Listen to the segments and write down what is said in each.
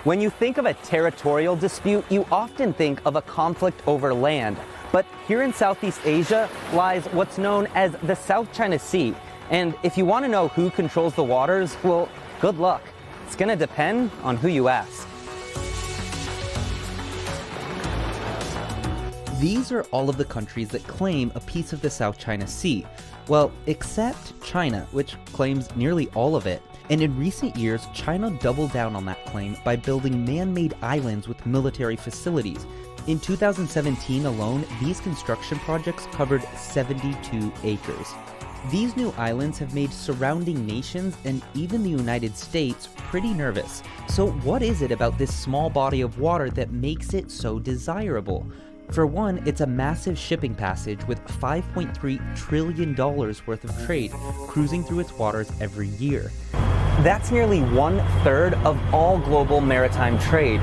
When you think of a territorial dispute, you often think of a conflict over land. But here in Southeast Asia lies what's known as the South China Sea. And if you want to know who controls the waters, well, good luck. It's going to depend on who you ask. These are all of the countries that claim a piece of the South China Sea. Well, except China, which claims nearly all of it. And in recent years, China doubled down on that claim by building man-made islands with military facilities. In 2017 alone, these construction projects covered 72 acres. These new islands have made surrounding nations and even the United States pretty nervous. So what is it about this small body of water that makes it so desirable? For one, it's a massive shipping passage with $5.3 trillion worth of trade cruising through its waters every year. That's nearly 1/3 of all global maritime trade.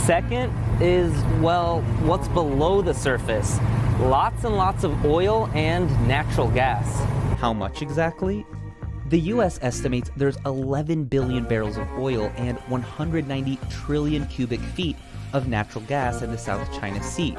Second is, well, what's below the surface? Lots and lots of oil and natural gas. How much exactly? The US estimates there's 11 billion barrels of oil and 190 trillion cubic feet of natural gas in the South China Sea,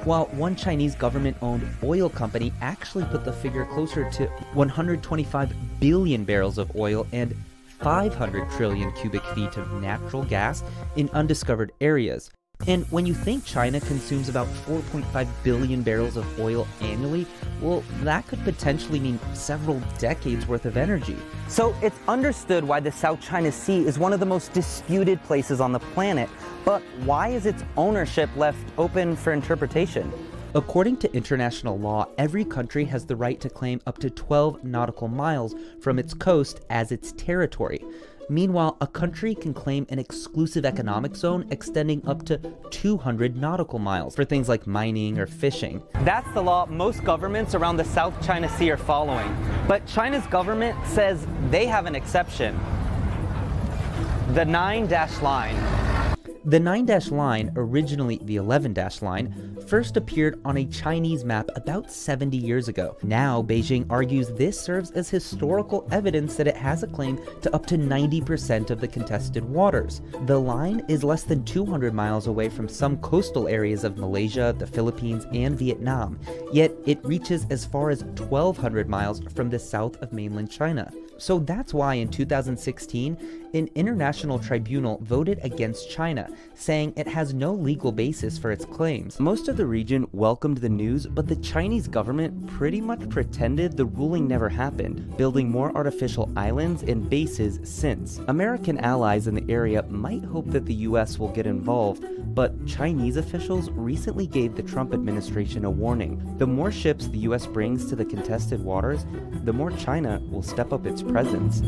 while one Chinese government-owned oil company actually put the figure closer to 125 billion barrels of oil and 500 trillion cubic feet of natural gas in undiscovered areas. And when you think China consumes about 4.5 billion barrels of oil annually, well, that could potentially mean several decades worth of energy. So it's understood why the South China Sea is one of the most disputed places on the planet. But why is its ownership left open for interpretation? According to international law, every country has the right to claim up to 12 nautical miles from its coast as its territory. Meanwhile, a country can claim an exclusive economic zone extending up to 200 nautical miles for things like mining or fishing. That's the law most governments around the South China Sea are following. But China's government says they have an exception. The 9-dash line. The 9-dash line, originally the 11-dash line, first appeared on a Chinese map about 70 years ago. Now, Beijing argues this serves as historical evidence that it has a claim to up to 90% of the contested waters. The line is less than 200 miles away from some coastal areas of Malaysia, the Philippines, and Vietnam, yet it reaches as far as 1,200 miles from the south of mainland China. So that's why in 2016, an international tribunal voted against China, saying it has no legal basis for its claims. Most of the region welcomed the news, but the Chinese government pretty much pretended the ruling never happened, building more artificial islands and bases since. American allies in the area might hope that the US will get involved, but Chinese officials recently gave the Trump administration a warning. The more ships the US brings to the contested waters, the more China will step up its presence.